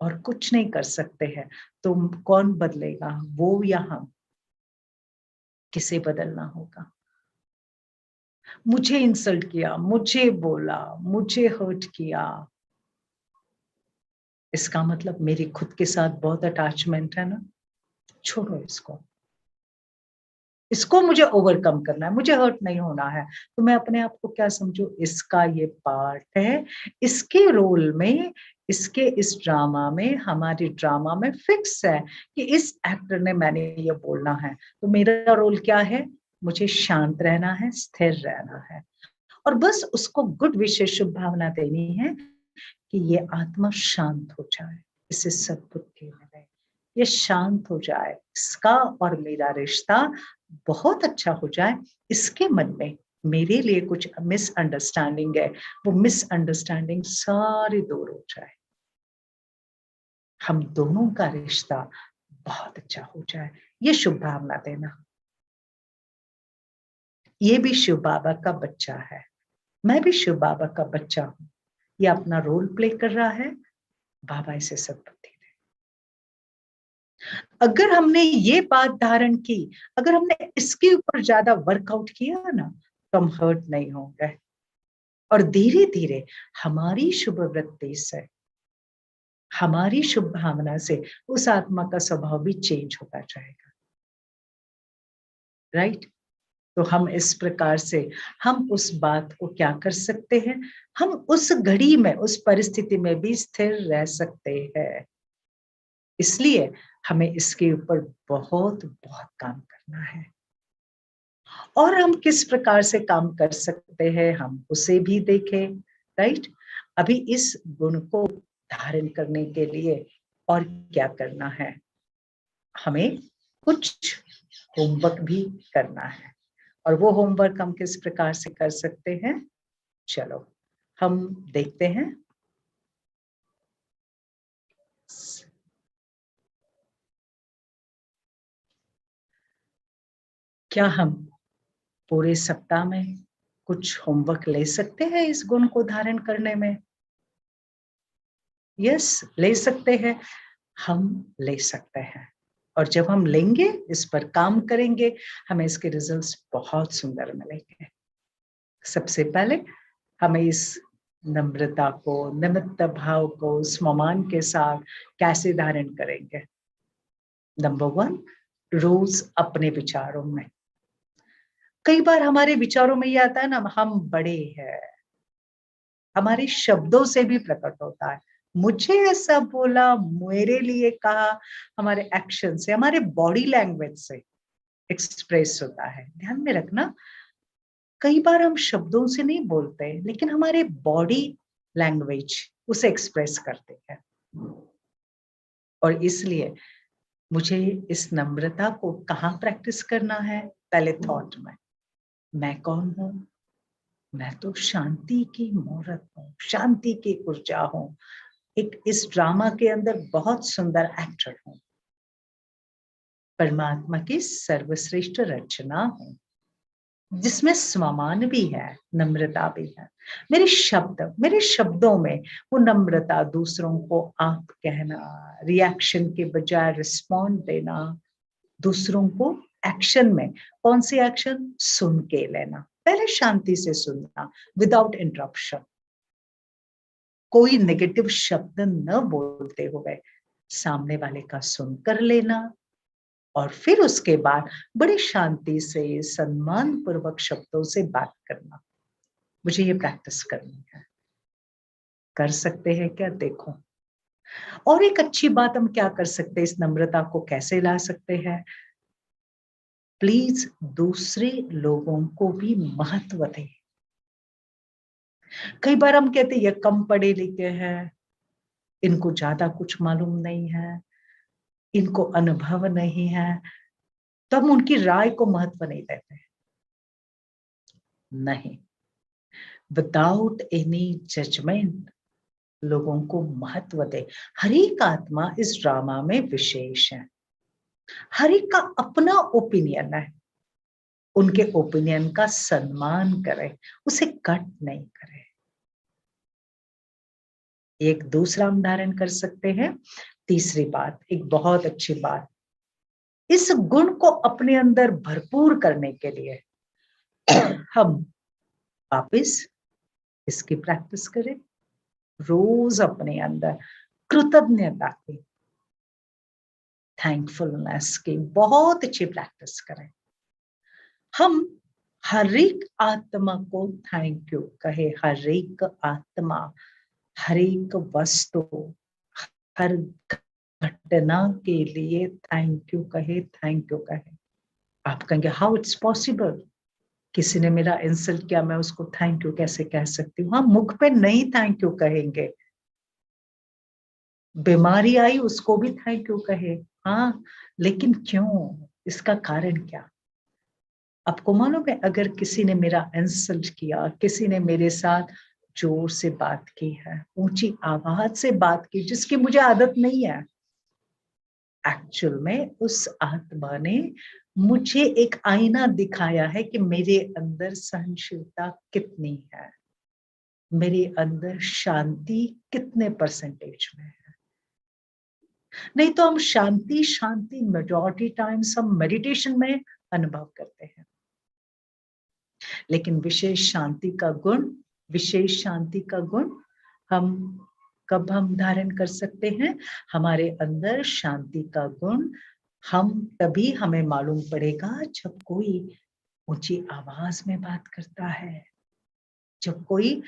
और कुछ नहीं कर सकते हैं, तो कौन बदलेगा, वो या हम? किसे बदलना होगा? मुझे इंसल्ट किया, मुझे बोला, मुझे हर्ट किया, इसका मतलब मेरी खुद के साथ बहुत अटैचमेंट है ना। छोड़ो इसको, इसको मुझे ओवरकम करना है, मुझे हर्ट नहीं होना है। तो मैं अपने आप को क्या समझू, इसका ये पार्ट है, इसके रोल में, इसके इस ड्रामा में, हमारी ड्रामा में फिक्स है कि इस एक्टर ने मैंने ये बोलना है, तो मेरा रोल क्या है? मुझे शांत रहना है, स्थिर रहना है, और बस उसको गुड विशेष शुभ भावना देनी है कि ये आत्मा शांत हो जाए, इसे सद्बुद्धि मिले, ये शांत हो जाए, इसका और मेरा रिश्ता बहुत अच्छा हो जाए, इसके मन में मेरे लिए कुछ मिसअंडरस्टैंडिंग है, वो मिसअंडरस्टैंडिंग सारी दूर हो जाए, हम दोनों का रिश्ता बहुत अच्छा हो जाए, ये शुभ भावना देना। ये भी शिव बाबा का बच्चा है, मैं भी शिव बाबा का बच्चा हूं, ये अपना रोल प्ले कर रहा है, बाबा इसे सद्बुद्धि दे। अगर हमने ये बात धारण की, अगर हमने इसके ऊपर ज्यादा वर्कआउट किया ना, तो हम हर्ट नहीं होंगे, और धीरे धीरे हमारी शुभ वृत्ति से, हमारी शुभ भावना से उस आत्मा का स्वभाव भी चेंज होता जाएगा। राइट? तो हम इस प्रकार से हम उस बात को क्या कर सकते हैं, हम उस घड़ी में, उस परिस्थिति में भी स्थिर रह सकते हैं। इसलिए हमें इसके ऊपर बहुत बहुत काम करना है, और हम किस प्रकार से काम कर सकते हैं हम उसे भी देखें। राइट? अभी इस गुण को धारण करने के लिए और क्या करना है, हमें कुछ होमवर्क भी करना है, और वो होमवर्क हम किस प्रकार से कर सकते हैं, चलो हम देखते हैं। क्या हम पूरे सप्ताह में कुछ होमवर्क ले सकते हैं इस गुण को धारण करने में? यस, ले सकते हैं। हम ले सकते हैं और जब हम लेंगे, इस पर काम करेंगे, हमें इसके रिजल्ट्स बहुत सुंदर मिलेंगे। सबसे पहले हमें इस नम्रता को, निमित्त भाव को स्वमान के साथ कैसे धारण करेंगे? नंबर 1, रोज अपने विचारों में। कई बार हमारे विचारों में ये आता है ना, हम बड़े हैं, हमारे शब्दों से भी प्रकट होता है। मुझे ऐसा बोला, मेरे लिए कहा, हमारे एक्शन से, हमारे बॉडी लैंग्वेज से एक्सप्रेस होता है। ध्यान में रखना, कई बार हम शब्दों से नहीं बोलते, लेकिन हमारे बॉडी लैंग्वेज उसे एक्सप्रेस करते हैं। और इसलिए मुझे इस नम्रता को कहाँ प्रैक्टिस करना है? पहले थॉट में, मैं कौन हूं? मैं तो शांति की मूर्त हूँ, शांति की ऊर्जा हूँ, एक इस ड्रामा के अंदर बहुत सुंदर एक्टर हूँ, परमात्मा की सर्वश्रेष्ठ रचना हूँ, जिसमें स्वमान भी है, नम्रता भी है। मेरे शब्दों में वो नम्रता, दूसरों को आप कहना, रिएक्शन के बजाय रिस्पॉन्ड देना, दूसरों को एक्शन में, कौन सी एक्शन? सुन के लेना, पहले शांति से सुनना, विदाउट इंटरप्शन, कोई नेगेटिव शब्द न बोलते हुए सामने वाले का सुनकर लेना, और फिर उसके बाद बड़ी शांति से, सम्मान पूर्वक शब्दों से बात करना। मुझे ये प्रैक्टिस करनी है। कर सकते हैं क्या? देखो, और एक अच्छी बात हम क्या कर सकते हैं, इस नम्रता को कैसे ला सकते हैं? प्लीज दूसरे लोगों को भी महत्व दें। कई बार हम कहते हैं ये कम पढ़े लिखे हैं, इनको ज्यादा कुछ मालूम नहीं है, इनको अनुभव नहीं है, तो हम उनकी राय को महत्व नहीं देते। नहीं, विदाउट एनी जजमेंट लोगों को महत्व दे। हर एक आत्मा इस ड्रामा में विशेष है, हर एक का अपना ओपिनियन है, उनके ओपिनियन का सम्मान करें, उसे कट नहीं करें। एक दूसरा हम धारण कर सकते हैं। तीसरी बात, एक बहुत अच्छी बात, इस गुण को अपने अंदर भरपूर करने के लिए हम वापिस इसकी प्रैक्टिस करें। रोज अपने अंदर कृतज्ञता की, थैंकफुलनेस की बहुत अच्छी प्रैक्टिस करें। हम हर एक आत्मा को थैंक यू कहे, हर एक आत्मा, हर एक वस्तु, हर घटना के लिए थैंक यू कहे, थैंक यू कहे। आप कहेंगे हाउ इट्स पॉसिबल, किसी ने मेरा इंसल्ट किया, मैं उसको थैंक यू कैसे कह सकती हूँ? हाँ, मुख पे नहीं थैंक यू कहेंगे, बीमारी आई उसको भी थैंक यू कहे, हाँ, लेकिन क्यों? इसका कारण क्या? आपको मालूम है, अगर किसी ने मेरा इंसल्ट किया, किसी ने मेरे साथ जोर से बात की है, ऊंची आवाज से बात की, जिसकी मुझे आदत नहीं है, एक्चुअल में उस आत्मा ने मुझे एक आईना दिखाया है कि मेरे अंदर सहनशीलता कितनी है, मेरे अंदर शांति कितने परसेंटेज में है। नहीं तो हम शांति शांति मेजॉरिटी टाइम्स हम मेडिटेशन में अनुभव करते हैं, लेकिन विशेष शांति का गुण, विशेष शांति का गुण हम कब हम धारण कर सकते हैं? हमारे अंदर शांति का गुण हम तभी हमें मालूम पड़ेगा जब कोई ऊंची आवाज में बात करता है, जब कोई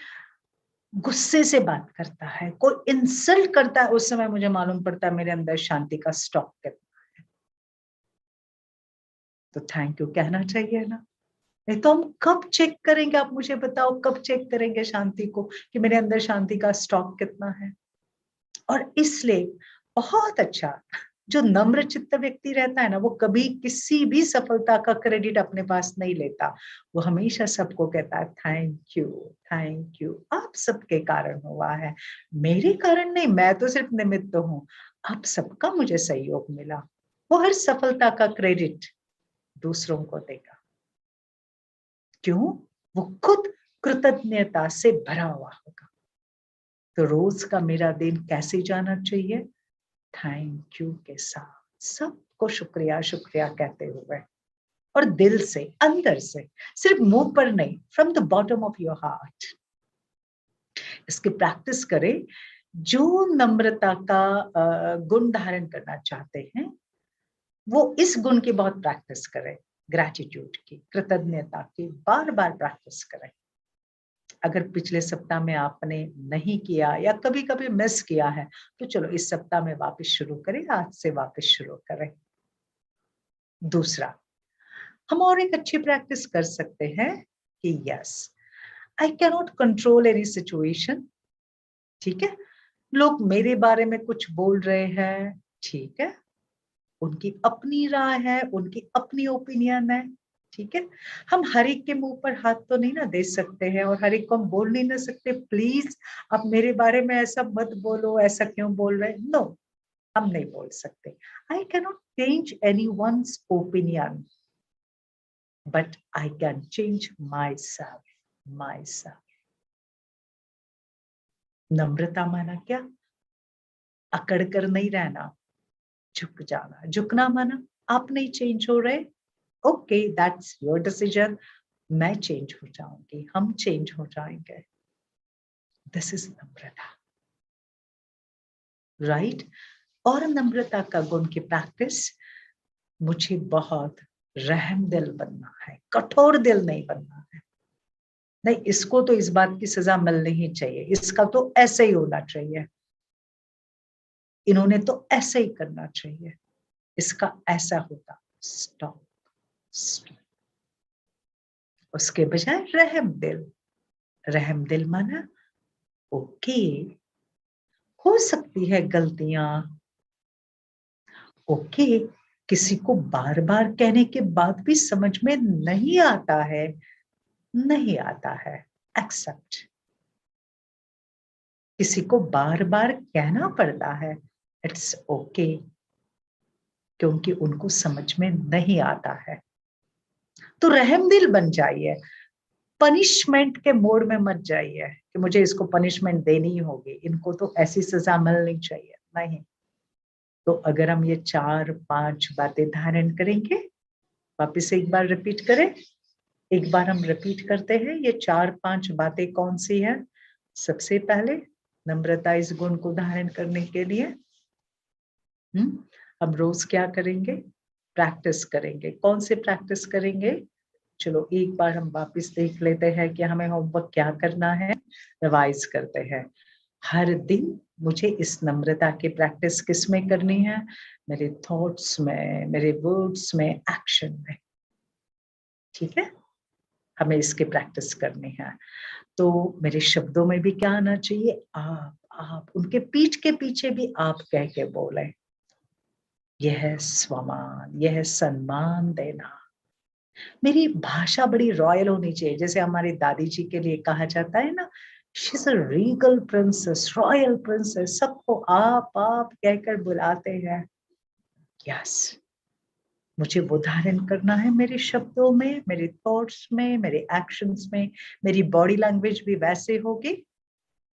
गुस्से से बात करता है, कोई इंसल्ट करता है, उस समय मुझे मालूम पड़ता है मेरे अंदर शांति का स्टॉक कितना है। तो थैंक यू कहना चाहिए ना। नहीं तो हम कब चेक करेंगे? आप मुझे बताओ, कब चेक करेंगे शांति को कि मेरे अंदर शांति का स्टॉक कितना है? और इसलिए बहुत अच्छा, जो नम्र चित्त व्यक्ति रहता है ना, वो कभी किसी भी सफलता का क्रेडिट अपने पास नहीं लेता। वो हमेशा सबको कहता है थैंक यू, थैंक यू, आप सबके कारण हुआ है, मेरे कारण नहीं, मैं तो सिर्फ निमित्त हूँ, आप सबका मुझे सहयोग मिला। वो हर सफलता का क्रेडिट दूसरों को देगा। क्यों? वो खुद कृतज्ञता से भरा हुआ होगा। तो रोज का मेरा दिन कैसे जाना चाहिए? थैंक यू के साथ, सबको शुक्रिया शुक्रिया कहते हुए, और दिल से, अंदर से, सिर्फ मुंह पर नहीं, from the bottom of your heart. इसकी प्रैक्टिस करें। जो नम्रता का गुण धारण करना चाहते हैं, वो इस गुण की बहुत प्रैक्टिस करें। ग्रैटिट्यूड की, कृतज्ञता की बार बार प्रैक्टिस करें। अगर पिछले सप्ताह में आपने नहीं किया या कभी कभी मिस किया है, तो चलो इस सप्ताह में वापस शुरू करें, आज से वापस शुरू करें। दूसरा, हम और एक अच्छी प्रैक्टिस कर सकते हैं कि yes, I cannot control any situation. ठीक है, लोग मेरे बारे में कुछ बोल रहे हैं, ठीक है, उनकी अपनी राय है, उनकी अपनी ओपिनियन है, ठीक है। हम हर एक के मुंह पर हाथ तो नहीं ना दे सकते हैं, और हर एक को हम बोल नहीं ना सकते, प्लीज आप मेरे बारे में ऐसा मत बोलो, ऐसा क्यों बोल रहे, नो, हम नहीं बोल सकते। I cannot change any once opinion, but I can change myself. नम्रता माना क्या? अकड़ कर नहीं रहना, झुक जाना। झुकना माना आप नहीं चेंज हो रहे, ओके, दैट्स योर डिसीजन, मैं चेंज हो जाऊंगी, हम चेंज हो जाएंगे। This is Namrata, right? और नम्रता का गुण की प्रैक्टिस, मुझे बहुत रहम दिल बनना है, कठोर दिल नहीं बनना है। नहीं, इसको तो इस बात की सजा मिलनी ही चाहिए, इसका तो ऐसे ही होना चाहिए, इन्होंने तो ऐसे ही करना चाहिए, इसका ऐसा होता। Stop, stop. उसके बजाय रहम दिल। रहम दिल माना ओके, हो सकती है गलतियां, ओके, किसी को बार बार कहने के बाद भी समझ में नहीं आता है, नहीं आता है, एक्सेप्ट। किसी को बार बार कहना पड़ता है, इट्स ओके, क्योंकि उनको समझ में नहीं आता है। तो रहमदिल बन जाइए, पनिशमेंट के मोड में मत जाइए कि मुझे इसको पनिशमेंट देनी होगी, इनको तो ऐसी सजा मिलनी चाहिए, नहीं। तो अगर हम ये 4-5 बातें धारण करेंगे, वापिस एक बार रिपीट करें, एक बार हम रिपीट करते हैं ये 4-5 बातें कौन सी है। सबसे पहले, नम्रता इस गुण को धारण करने के लिए हम रोज क्या करेंगे? प्रैक्टिस करेंगे। कौन से प्रैक्टिस करेंगे? चलो एक बार हम वापस देख लेते हैं कि हमें होमवर्क क्या करना है, रिवाइज करते हैं। हर दिन मुझे इस नम्रता की प्रैक्टिस किस में करनी है? मेरे थॉट्स में, मेरे वर्ड्स में, एक्शन में, ठीक है। हमें इसकी प्रैक्टिस करनी है। तो मेरे शब्दों में भी क्या आना चाहिए? आप उनके पीठ के पीछे भी आप कह के बोले। यह है स्वमान, यह है सम्मान देना। मेरी भाषा बड़ी रॉयल होनी चाहिए, जैसे हमारी दादी जी के लिए कहा जाता है ना, she is a Regal princess, royal princess, सबको आप कहकर बुलाते हैं। यस, मुझे वो धारण करना है मेरे शब्दों में, मेरे थॉट्स में, मेरे एक्शंस में, मेरी बॉडी लैंग्वेज भी वैसे होगी।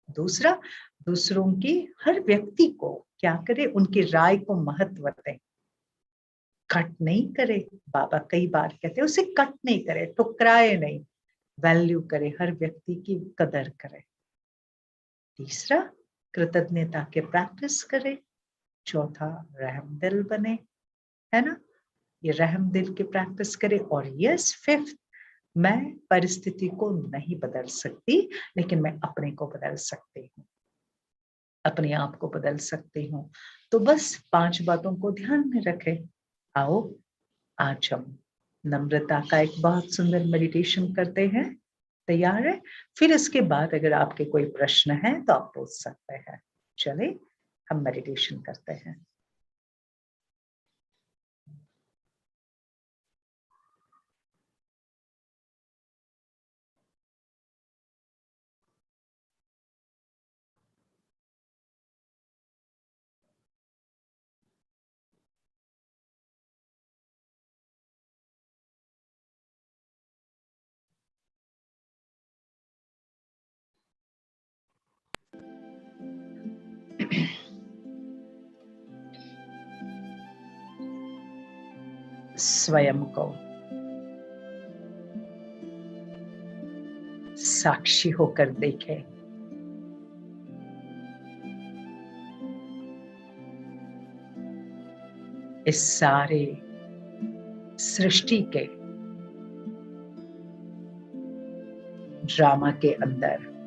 दूसरा, दूसरों की, हर व्यक्ति को क्या करे, उनकी राय को महत्व दें, कट नहीं करे। बाबा कई बार कहते हैं उसे कट नहीं करे, ठुकराए नहीं, वैल्यू करे, हर व्यक्ति की कदर करे। तीसरा, कृतज्ञता के प्रैक्टिस करे। चौथा, रहमदिल बने, है ना, ये रहमदिल की प्रैक्टिस करे। और यस, फिफ्थ, मैं परिस्थिति को नहीं बदल सकती, लेकिन मैं अपने को बदल सकती हूँ, अपने आप को बदल सकती हूँ। तो बस 5 बातों को ध्यान में रखें। आओ आज हम नम्रता का एक बहुत सुंदर मेडिटेशन करते हैं। तैयार है? फिर इसके बाद अगर आपके कोई प्रश्न है तो आप पूछ सकते हैं। चले हम मेडिटेशन करते हैं। स्वयं को साक्षी होकर देखें। इस सारे सृष्टि के ड्रामा के अंदर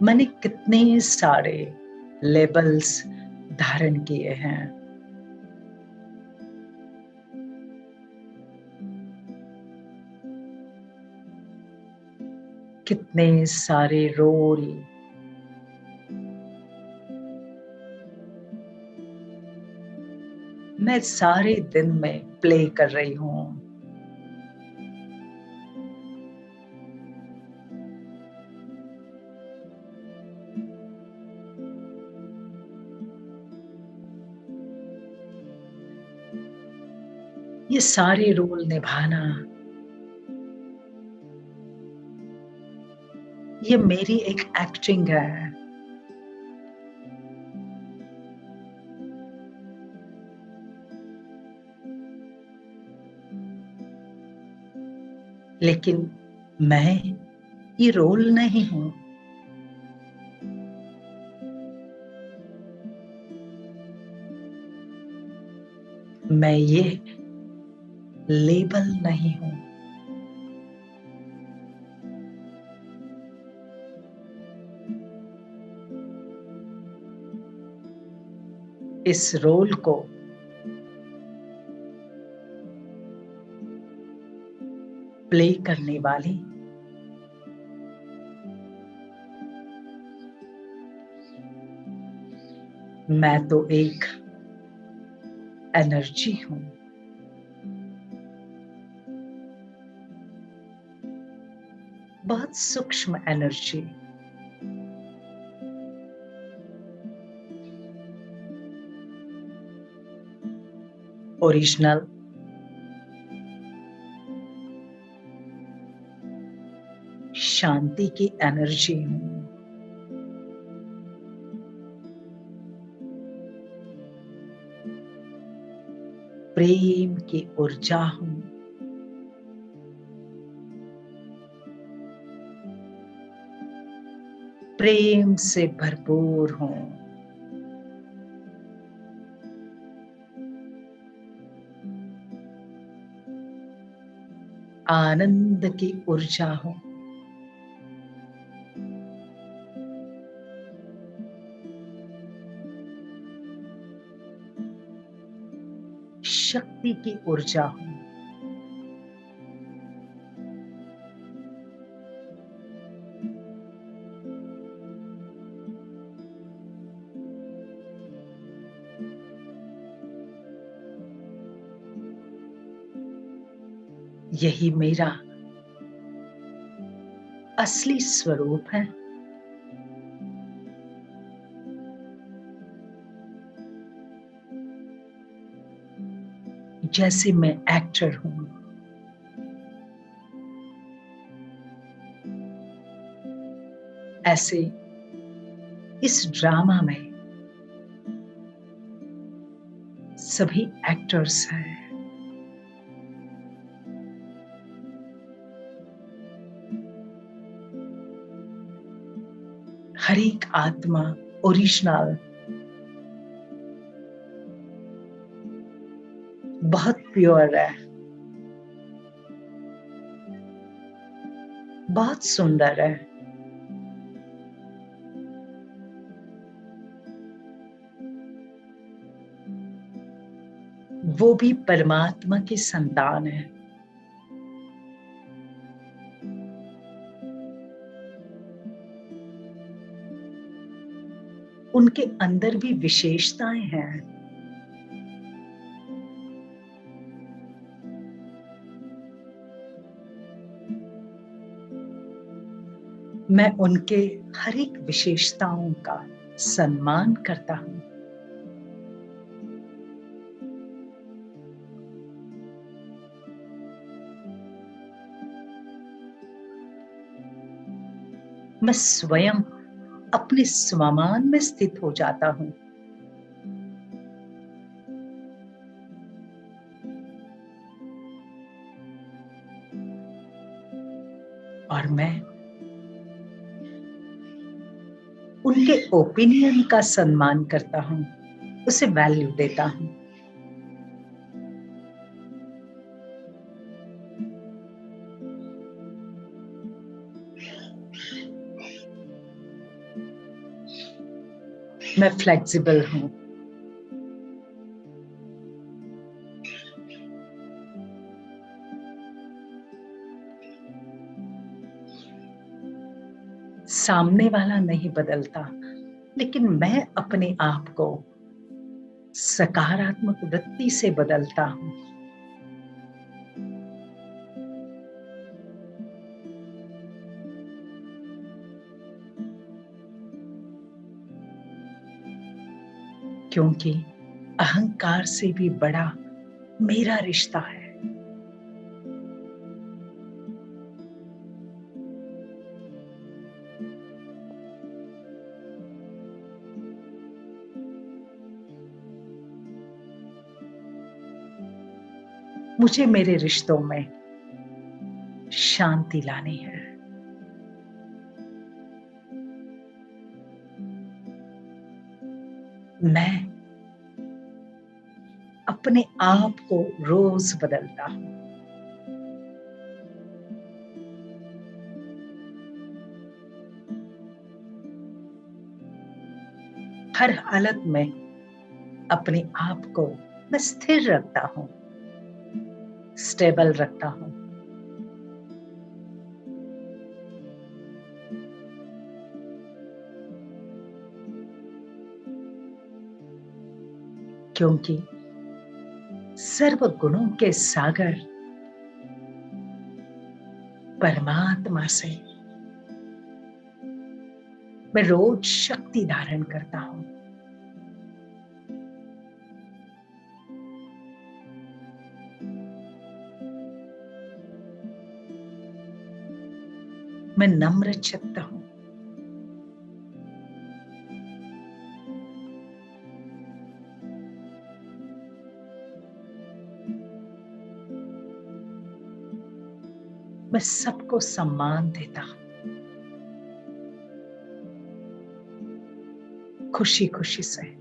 मैंने कितने सारे लेबल्स धारण किए हैं। कितने सारे रोल मैं सारे दिन में प्ले कर रही हूं। ये सारे रोल निभाना ये मेरी एक एक्टिंग है। लेकिन मैं ये रोल नहीं हूं। मैं ये लेबल नहीं हूं। इस रोल को प्ले करने वाली मैं तो एक एनर्जी हूं। बहुत सूक्ष्म एनर्जी। ओरिजिनल शांति की एनर्जी हूं। प्रेम की ऊर्जा हूं। प्रेम से भरपूर हूं। आनंद की ऊर्जा हूं। शक्ति की ऊर्जा हूं। यही मेरा असली स्वरूप है। जैसे मैं एक्टर हूं, ऐसे इस ड्रामा में सभी एक्टर्स हैं। हर एक आत्मा ओरिजिनल बहुत प्योर है, बहुत सुंदर है। वो भी परमात्मा की संतान है। उनके अंदर भी विशेषताएं हैं। मैं उनके हर एक विशेषताओं का सम्मान करता हूं। मैं स्वयं अपने स्वमान में स्थित हो जाता हूं। और मैं उनके ओपिनियन का सम्मान करता हूं, उसे वैल्यू देता हूं। मैं फ्लेक्सिबल हूं। सामने वाला नहीं बदलता, लेकिन मैं अपने आप को सकारात्मक वृत्ति से बदलता हूं। क्योंकि अहंकार से भी बड़ा मेरा रिश्ता है। मुझे मेरे रिश्तों में शांति लानी है। मैं अपने आप को रोज बदलता हूं। हर हालत में अपने आप को मैं स्थिर रखता हूं, स्टेबल रखता हूं। क्योंकि सर्व गुणों के सागर परमात्मा से मैं रोज शक्ति धारण करता हूं। मैं नम्र चित्त हूं। मैं सबको सम्मान देता हूं, खुशी खुशी से।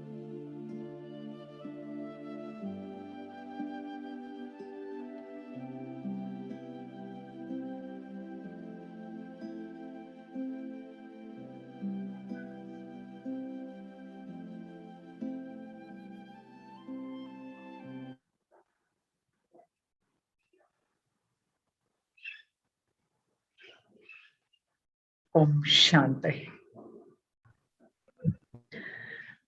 ओम शांति।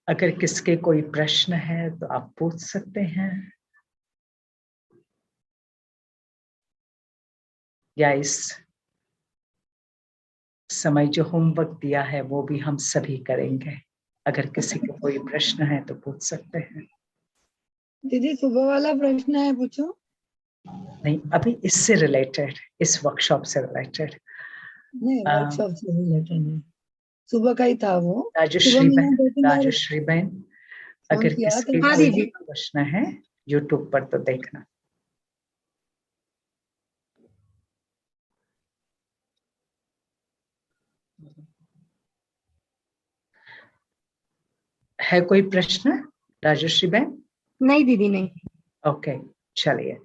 अगर किसके कोई प्रश्न है तो आप पूछ सकते हैं, या इस समय जो होमवर्क दिया है वो भी हम सभी करेंगे। अगर किसी को कोई प्रश्न है तो पूछ सकते हैं। दीदी सुबह वाला प्रश्न है, पूछो। नहीं, अभी इससे रिलेटेड, इस वर्कशॉप से रिलेटेड। नहीं, वर्कशॉप से रिलेटेड नहीं, सुबह का ही था वो। राजश्री बहन, अगर किसी हाँ कोई दीदी, प्रश्न है यूट्यूब पर तो देखना। है कोई प्रश्न राजश्री बहन? नहीं दीदी नहीं। ओके, चलिए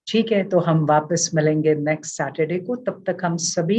ठीक है, तो हम वापस मिलेंगे नेक्स्ट सैटरडे को। तब तक हम सभी